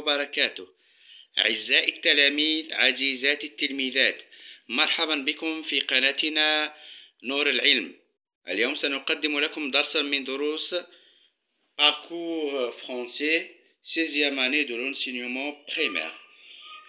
وبركاته. أعزائي التلاميذ، عزيزاتي التلميذات، مرحبا بكم في قناتنا نور العلم. اليوم سنقدم لكم درسا من دروس Parcours français 16e année de l'enseignement primaire.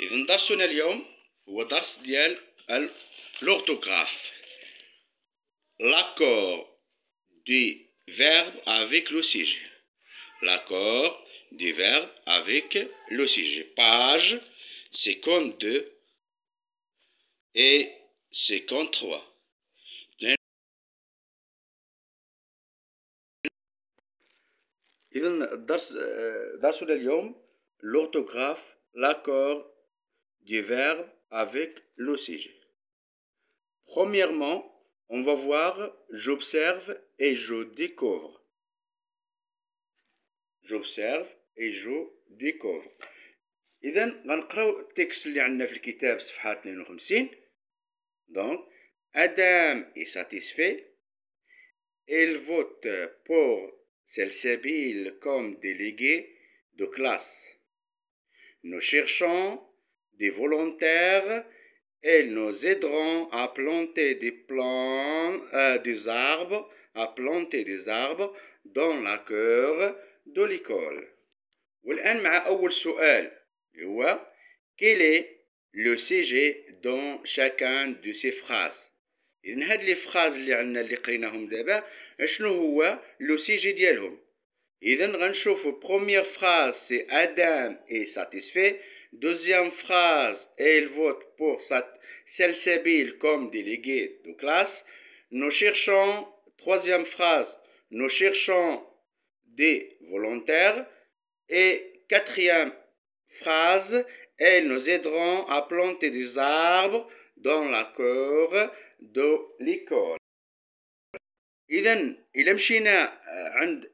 إذن درسنا اليوم هو درس ديال l'orthographe. L'accord du verbe avec le sujet. L'accord du verbe avec le sujet. Page 52 et 53. إذن درسنا اليوم l'orthographe, l'accord du verbe avec le sujet. Premièrement, on va voir j'observe et je découvre. J'observe et je découvre. إذن غنقراو التكست اللي عندنا في الكتاب صفحة 52. Donc, Adam est satisfait. Il vote pour Salsabil comme délégué de classe. Nous cherchons des volontaires et nous aiderons à planter des arbres dans la cour de l'école. والآن مع أول سؤال هو quel est le sujet dans chacun de ces phrases. إذن هاد لي فراز اللي عندنا اللي قريناهم دابا شنو هو لو سيجي ديالهم. إذن غنشوفو première phrase c'est Adam est satisfait. Deuxième phrase il vote pour Salsabil comme délégué de classe. Nous cherchons, troisième phrase, nous cherchons des volontaires. Et quatrième phrase, elles nous aideront à planter des arbres dans la cour de l'école. إذن إلا مشينا عند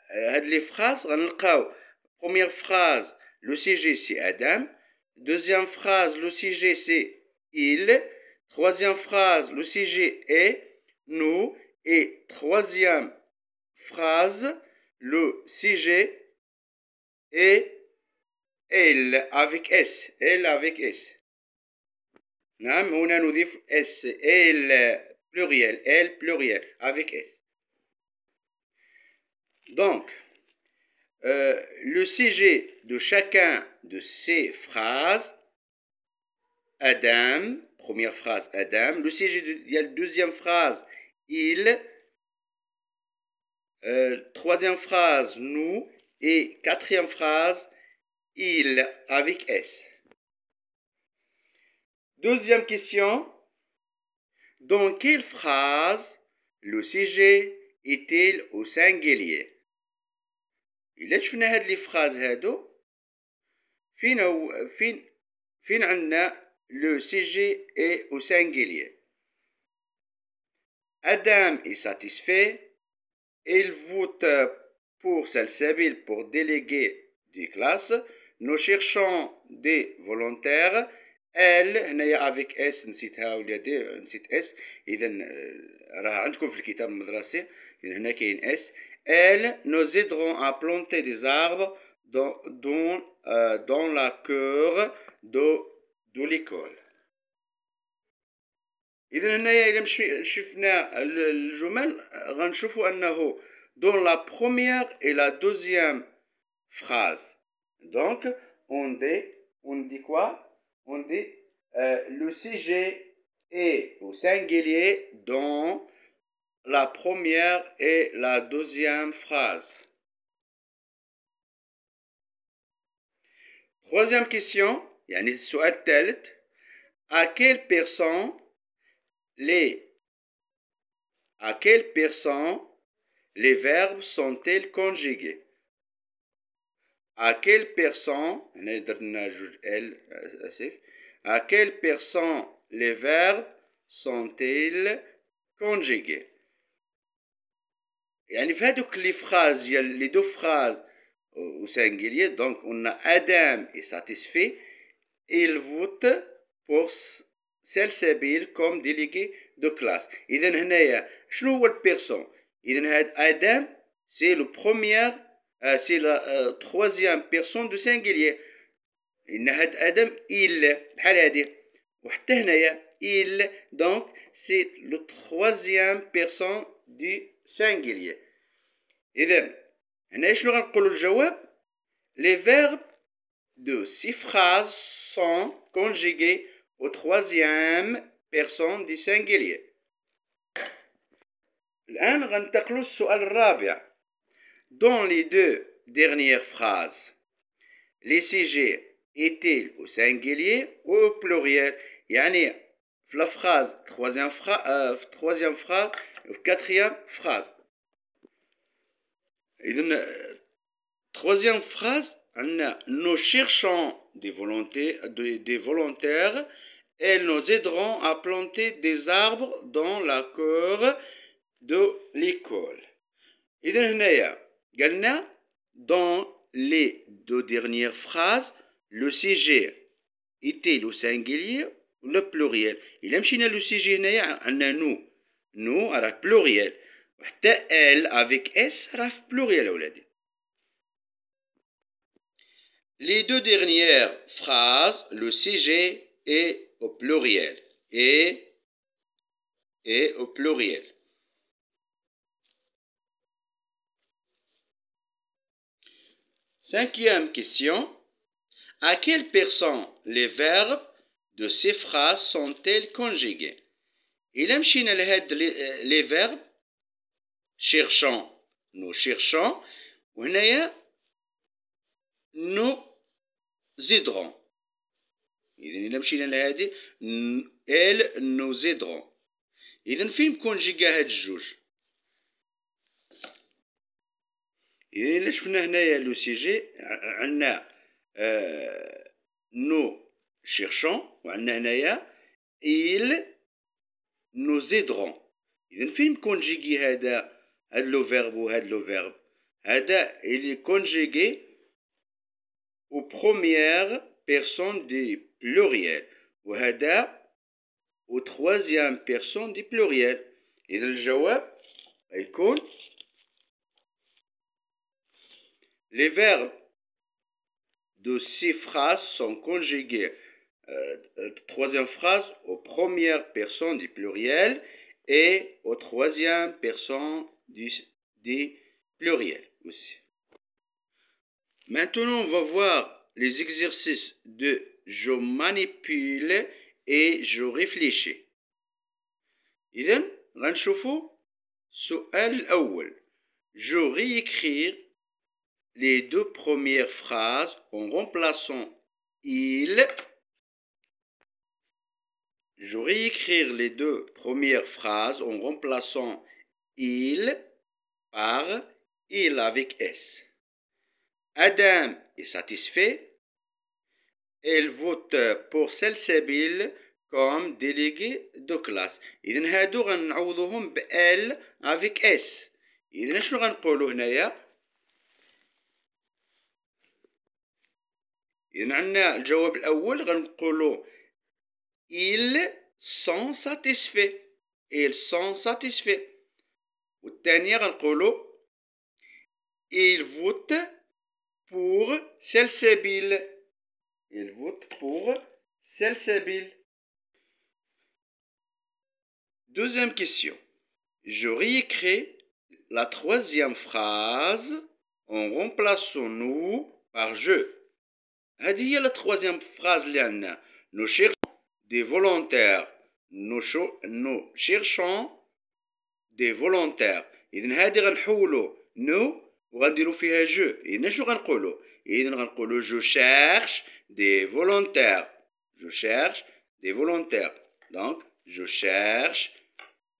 هاد لي فراز غنلقاو première phrase le sujet c'est Adam, deuxième phrase le sujet c'est il, troisième phrase le sujet est nous et troisième phrase le sujet et elle avec S. Elle avec S. نعم هنا نضيف S. Elle pluriel. Elle pluriel avec S. Donc, le sujet de chacun de ces phrases, Adam, première phrase Adam, le sujet de la deuxième phrase, il, troisième phrase, nous, et quatrième phrase, il avec S. Deuxième question. Dans quelle phrase le sujet est-il au singulier? إلا شفنا هاد لي فراز هادو فين عندنا le sujet est au singulier. Adam est satisfait. Il vote pour Salsabil pour délégué des classes. Nous cherchons des volontaires. Elle هنايا avec S نسيتها ولادي نسيت S. إذا راه عندكم في الكتاب المدرسي إذا هنا كاين S. Elle nous aideront à planter des arbres dans la cour de l'école. إذا هنايا إلا شفنا الجمل غنشوفوا أنه dans la première et la deuxième phrase. Donc on dit quoi? On dit le sujet est au singulier dans la première et la deuxième phrase. Troisième question, يعني السؤال الثالث. À quelle personne les verbes sont-ils conjugués? À quelle personne, à quelle personne les verbes sont-ils conjugués? يعني في هذوك لي فراز ديال لي دو فراز au singulier, donc on a Adam est satisfait. Il vote pour Salsabil comme délégué de classe. إذن هنايا شنو هو البيرسون؟ إذن هاد Adam c'est le premier c'est la troisième personne du singulier. إن هاد آدم il بحال هادي وحتى هنايا il donc c'est le troisième personne du singulier. إذن هنا شنو غنقولوا الجواب؟ Les verbes de ces phrases sont conjugués au troisième personne du singulier. الآن غننتقلوا للسؤال الرابع. Dans les deux dernières phrases, les sujets étaient au singulier ou au pluriel؟ يعني في la phrase troisième phrase ou quatrième phrase. إذن troisième phrase, nous cherchons des volontaires et nous aiderons à planter des arbres dans la cour de l'école. إذن هنايا قالنا dans les deux dernières phrases le sujet était au singulier ou le pluriel. إلا مشينا le sujet هنايا عندنا nous راه pluriel وحتى elle avec s راه pluriel أولادي. Les deux dernières phrases, le sujet est au pluriel. Et au pluriel. Cinquième question. À quelle personne les verbes de ces phrases sont-elles conjugués? إلا مشينا لهاد les verbes cherchons, nous cherchons وهنايا nous aiderons. إذا مشينا لهادي elle nous aideront. إذا فين كونجيكا هاد الجوج؟ إذا إلا شفنا هنايا لو سيجي عندنا nous cherchons وعندنا هنايا ils nous aideront. إذا فين كونجيكي هذا لو فيرب وهاد لو فيرب؟ هذا il est conjugué aux premières personnes du pluriel وهذا aux troisième personne du pluriel. إذا الجواب يكون les verbes de ces phrases sont conjugués troisième phrase aux premières personnes du pluriel et aux troisième personne du pluriel aussi. Maintenant, on va voir les exercices de je manipule et je réfléchis. إذن غنشوفوا السؤال الأول. Je réécrire les deux premières phrases en remplaçant il. Je réécrire les deux premières phrases en remplaçant il par il avec s. Adam est satisfait. Elle vote pour Salsabil comme délégué de classe. إذن هادو غنعوضوهم ب L avec S. إذن شنو غنقولو هنايا؟ إذن عندنا الجواب الأول غنقولو ils sont satisfaits. Ils sont satisfaits. والثانية غنقولو ils votent pour Salsabil. Il vote pour Salsabil. Deuxième question. Je réécris la troisième phrase en remplaçant nous par je. هذه هي la troisième phrase اللي عندنا. Nous cherchons des volontaires. Nous cherchons des volontaires. إذن هذه غنحولوا nous وغنديروا فيها je. إذن شنو غنقولوا؟ إذن غنقولوا je cherche des volontaires. Je cherche des volontaires. Donc, je cherche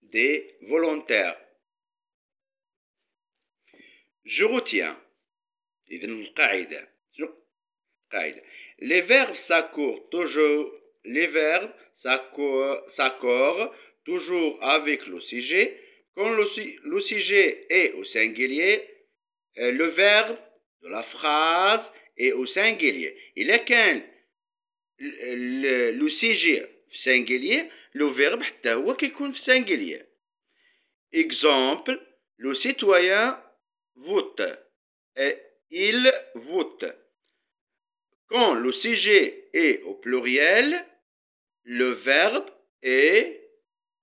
des volontaires. Je retiens. إذن القاعدة. Les verbes s'accordent toujours. Les verbes s'accordent toujours avec le sujet. Quand le sujet est au singulier, le verbe de la phrase est au singulier. Il est qu'un le sujet singulier, le verbe حتى هو كيكون في singulier. Exemple, le citoyen vote. Il vote. quand le sujet est au pluriel, le verbe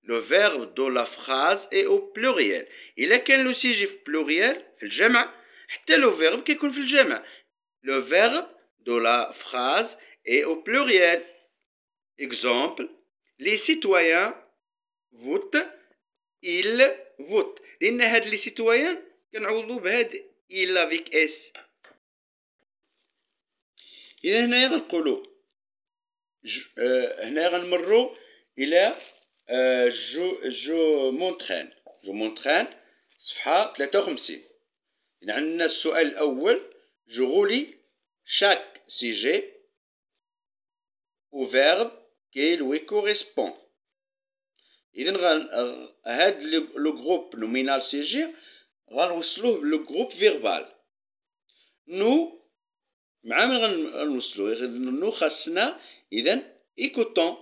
de la phrase est au pluriel. إلا كان le sujet في pluriel في الجمع حتى le verbe كيكون في الجمع. Le verbe de la phrase est au pluriel. Exemple, les citoyens votent, ils votent. لأن هاد les citoyens كنعوضو بهاد il avec s. إذا هنايا غنقولو هنا غنمرو إلى جو مونترين صفحة 53. إذا عندنا السؤال الأول جو غولي chaque sujet au verbe qui lui correspond. إذا هاد لو جروب نومينال sujet غنوصلوه لو جروب فيربال. نو مع من غنوصلوه نو خاصنا إذا écoutons.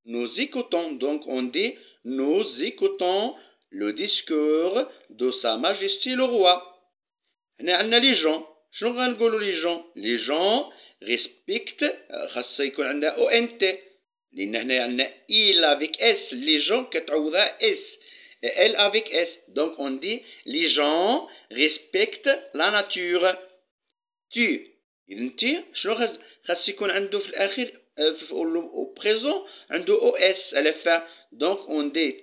Nous écoutons, donc on dit nous écoutons le discours de Sa Majesté le Roi. هنا عندنا لي جون. شنو غنقولوا لي جون؟ لي جون ريسبكت خاصها يكون عندها او ان تي لان هنا عندنا il avec s. لي جون كتعوضها اس elle avec s. donc on dit les gens respectent la nature. tu اذا تي شنو خاص يكون عنده في الاخير au présent عنده او اس à la fin. donc on dit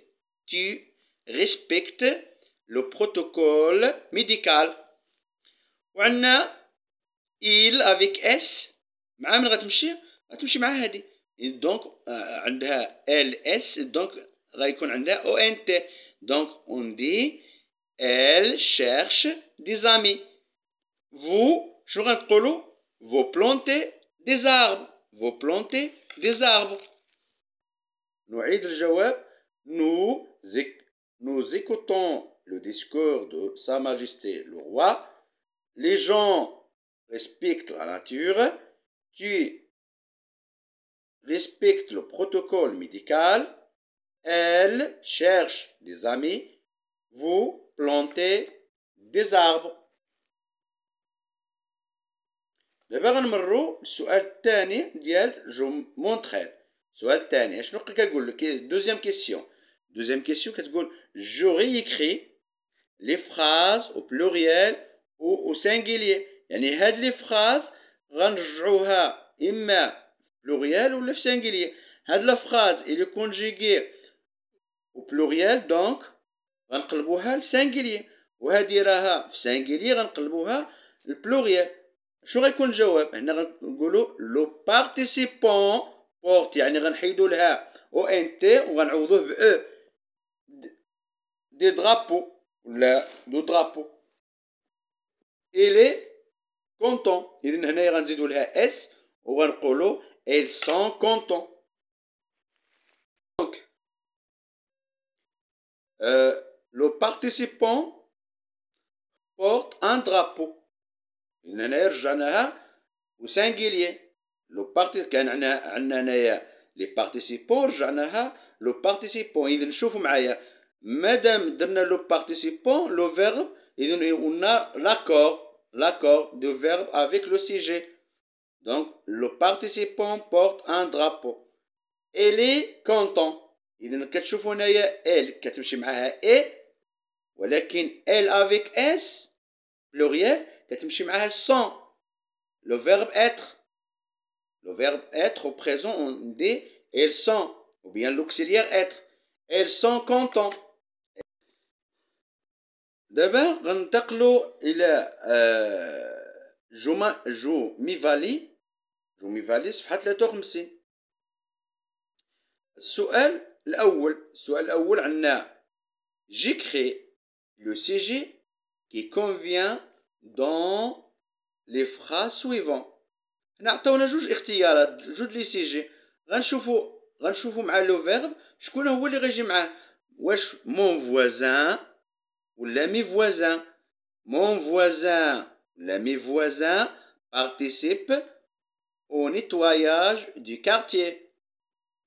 tu respectes le protocole médical. وعندنا il avec s مع من غتمشي مع هذه. دونك عندها ال اس دونك غيكون عندها او ان تي. دونك on dit elle cherche des amis. vous شنو غنقولوا؟ vous plantez des arbres. vous plantez des arbres. نعيد الجواب. nous écoutons le discours de Sa Majesté le Roi. Les gens respectent la nature. Tu respectes le protocole médical. Elle cherche des amis. Vous plantez des arbres. دابا غنمروا للسؤال الثاني ديال جو مونترين. السؤال الثاني شنو كنقول لك؟ دوزيام كيسيون كتقول جو ريكري لي فراز او بلوريال او سانجيليي. يعني هاد لي فراز غنرجعوها اما بلوريال ولا في سانجيليي. هاد لا فراز اللي كونجيغي او بلوريال دونك غنقلبوها لسانجيليي وهادي راها في سانجيليي غنقلبوها للبلوريال. شنو غيكون الجواب؟ هنا غنقولوا لو بارتيسيبون بورت يعني غنحيدوا لها او ان تي وغنعوضوه ب او دي درابو ولا دو درابو. إلي كونتون. إذا هنايا غنزيدو لها اس وغنقولو ils sont contents. Donc le participant porte un drapeau. إذا هنايا رجعناها وسانجيليي. لو بارتي كان عندنا هنايا لي بارتيسيبون رجعناها لو بارتيسيبون. إذا شوفوا معايا مادام درنا لو بارتيسيبون لو فيرب إذا قلنا l'accord du verbe avec le sujet. Donc le participant porte un drapeau. Elle est content. إذا كتشوفوا هنايا elle كتمشي معاها اي ولكن elle avec s pluriel كتمشي معاها sans. Le verbe être au présent on dit elles sont ou bien l'auxiliaire être. elles sont contents. دابا غننتقلوا الى جو ميفالي صفحه 53. السؤال الاول عندنا j'écris le sujet qui convient dans les phrases suivantes. هنا عطاونا جوج اختيارات جوج لي سيجي. غنشوفوا مع لو فيرب شكون هو اللي غيجي معاه. واش مون فوازان ولا مي فوازان. مون فوازان ولا مي فوازان participe au nettoyage du quartier.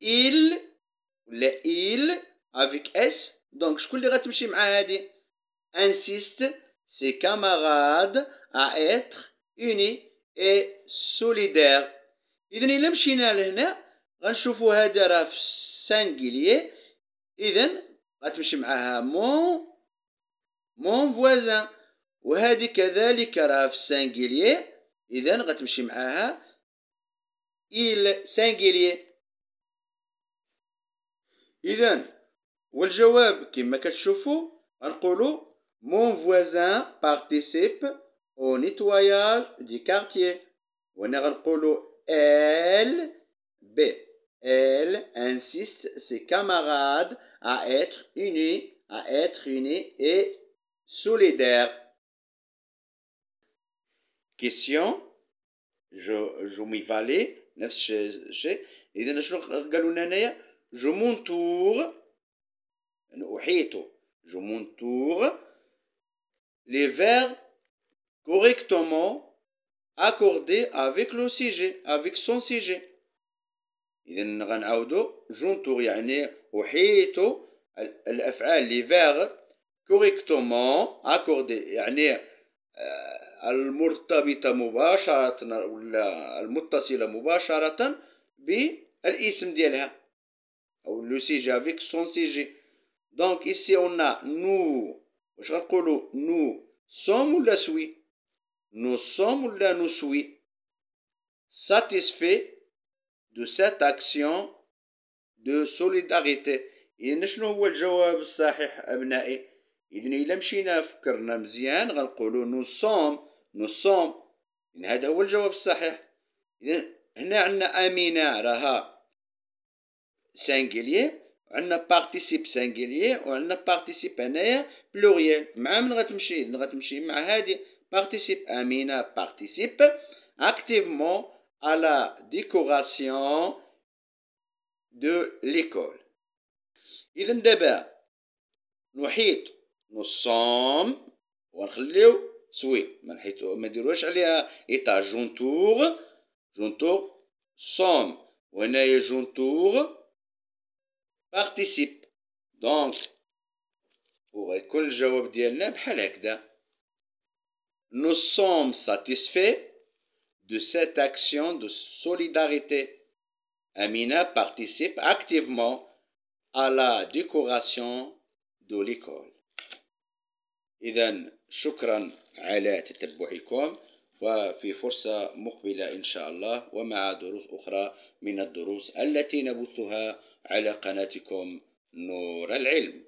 il ولا il avec s donc شكون اللي غتمشي مع هادي؟ insiste ses camarades à être unis et solidaires. إذن إلا مشينا لهنا غنشوفو هذا راه في سانجيليي. إذن غتمشي معاها مون فوازان، وهذه كذلك راه في سانجيليي. إذن غتمشي معاها إل سانجيليي. إذن والجواب كما كتشوفوا غنقولوا مون فوازان بارتيسيب au nettoyage du quartier. وهنا غنقولوا elle insiste ses camarades à être unis et solidaires. Question جو ميفالي نفس الشيء. إذا شنو قالوا لنا هنايا؟ جو مونتور، أنا أحيط، جو مونتور les verbes correctement accordés avec le sujet، avec son sujet. إذا غنعاودو جونتور يعني أحيط الأفعال les verbes correctement accordés يعني المرتبطة مباشرة ولا المتصلة مباشرة بالاسم ديالها أو لو سيجي avec son sujet. Donc ici on a nous. واش غنقولوا nous sommes ولا suis؟ nous sommes ولا nous suis؟ satisfait de cette action de solidarité. إذن شنو هو الجواب الصحيح أبنائي؟ إذن إلا مشينا فكرنا مزيان غنقولوا nous sommes. إذن هذا هو الجواب الصحيح. إذن هنا عندنا أمينة راها سانجيليي، وعندنا بارتيسيب سانجيليي، وعندنا بارتيسيب هنايا بلوريال. مع من غتمشي؟ إذن غتمشي مع هذه بارتيسيب. أمينة بارتيسيب activement à la décoration de l'école. إذن دابا نحيط nous sommes ونخليو سوي، ما نديروهاش عليها إيطاج. جونتور sommes، وهنايا جونتور participe. دونك وغيكون الجواب ديالنا بحال هكذا. nous sommes satisfaits de cette action de solidarité. Amina participe activement à la décoration de l'école. إذن شكرا على تتبعكم، وفي فرصة مقبلة إن شاء الله ومع دروس أخرى من الدروس التي نبثها على قناتكم نور العلم.